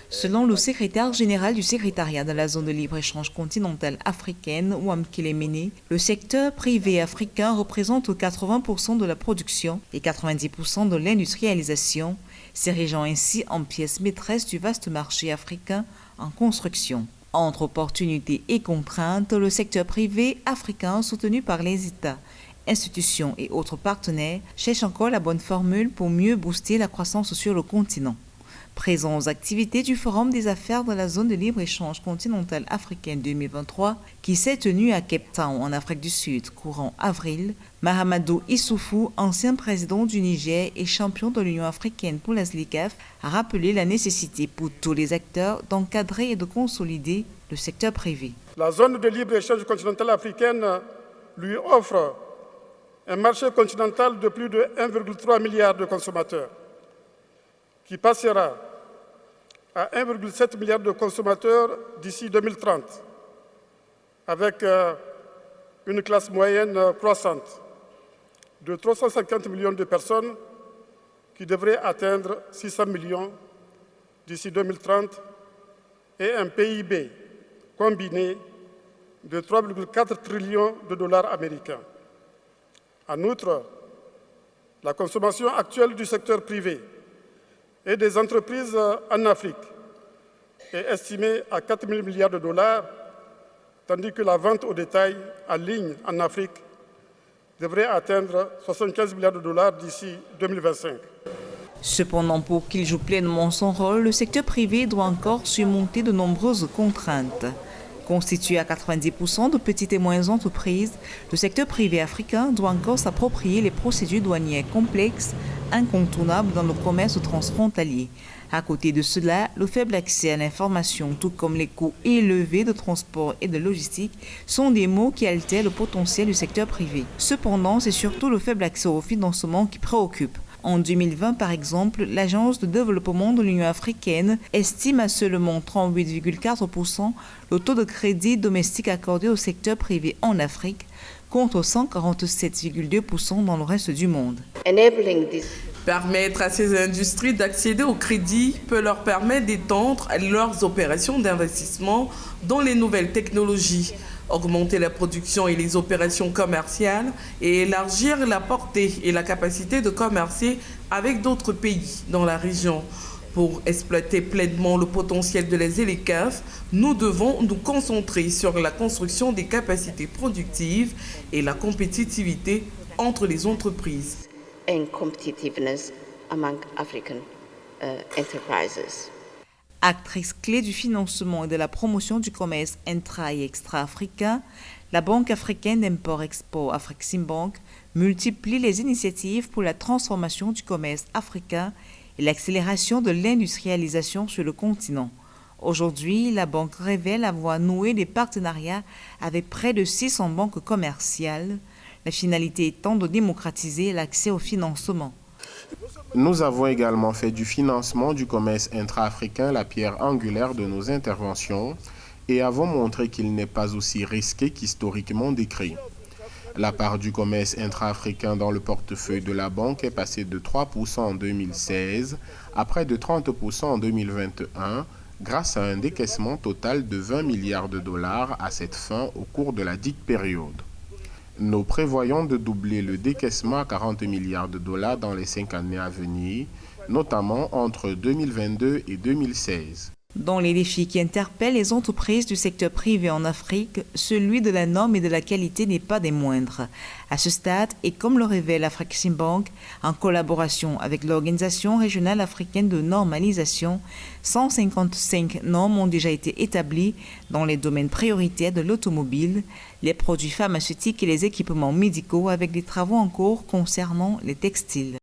Selon le secrétaire général du secrétariat de la zone de libre-échange continentale africaine, Wamkele Mene, le secteur privé africain représente 80% de la production et 90% de l'industrialisation, s'érigeant ainsi en pièce maîtresse du vaste marché africain en construction. Entre opportunités et contraintes, le secteur privé africain, soutenu par les États, institutions et autres partenaires, cherche encore la bonne formule pour mieux booster la croissance sur le continent. Présent aux activités du Forum des affaires de la zone de libre-échange continentale africaine 2023 qui s'est tenu à Cape Town en Afrique du Sud courant avril, Mahamadou Issoufou, ancien président du Niger et champion de l'Union africaine pour la ZLICAF, a rappelé la nécessité pour tous les acteurs d'encadrer et de consolider le secteur privé. La zone de libre-échange continentale africaine lui offre un marché continental de plus de 1,3 milliard de consommateurs, qui passera à 1,7 milliard de consommateurs d'ici 2030, avec une classe moyenne croissante de 350 millions de personnes qui devrait atteindre 600 millions d'ici 2030 et un PIB combiné de 3,4 trillions de dollars américains. En outre, la consommation actuelle du secteur privé et des entreprises en Afrique est estimée à 4 000 milliards de dollars, tandis que la vente au détail en ligne en Afrique devrait atteindre 75 milliards de dollars d'ici 2025. Cependant, pour qu'il joue pleinement son rôle, le secteur privé doit encore surmonter de nombreuses contraintes. Constitué à 90% de petites et moyennes entreprises, le secteur privé africain doit encore s'approprier les procédures douanières complexes, incontournables dans le commerce transfrontalier. À côté de cela, le faible accès à l'information, tout comme les coûts élevés de transport et de logistique, sont des maux qui altèrent le potentiel du secteur privé. Cependant, c'est surtout le faible accès au financement qui préoccupe. En 2020, par exemple, l'Agence de développement de l'Union africaine estime à seulement 38,4% le taux de crédit domestique accordé au secteur privé en Afrique, contre 147,2% dans le reste du monde. Permettre à ces industries d'accéder au crédit peut leur permettre d'étendre leurs opérations d'investissement dans les nouvelles technologies, augmenter la production et les opérations commerciales et élargir la portée et la capacité de commercer avec d'autres pays dans la région. Pour exploiter pleinement le potentiel de la ZLICAF, nous devons nous concentrer sur la construction des capacités productives et la compétitivité entre les entreprises. And competitiveness among African enterprises. Actrice clé du financement et de la promotion du commerce intra- et extra-africain, la Banque africaine d'import-export Afreximbank multiplie les initiatives pour la transformation du commerce africain et l'accélération de l'industrialisation sur le continent. Aujourd'hui, la banque révèle avoir noué des partenariats avec près de 600 banques commerciales, la finalité étant de démocratiser l'accès au financement. Nous avons également fait du financement du commerce intra-africain la pierre angulaire de nos interventions et avons montré qu'il n'est pas aussi risqué qu'historiquement décrit. La part du commerce intra-africain dans le portefeuille de la banque est passée de 3% en 2016 à près de 30% en 2021 grâce à un décaissement total de 20 milliards de dollars à cette fin au cours de la dite période. Nous prévoyons de doubler le décaissement à 40 milliards de dollars dans les 5 années à venir, notamment entre 2022 et 2016. Dans les défis qui interpellent les entreprises du secteur privé en Afrique, celui de la norme et de la qualité n'est pas des moindres. À ce stade, et comme le révèle Afreximbank, en collaboration avec l'Organisation régionale africaine de normalisation, 155 normes ont déjà été établies dans les domaines prioritaires de l'automobile, les produits pharmaceutiques et les équipements médicaux, avec des travaux en cours concernant les textiles.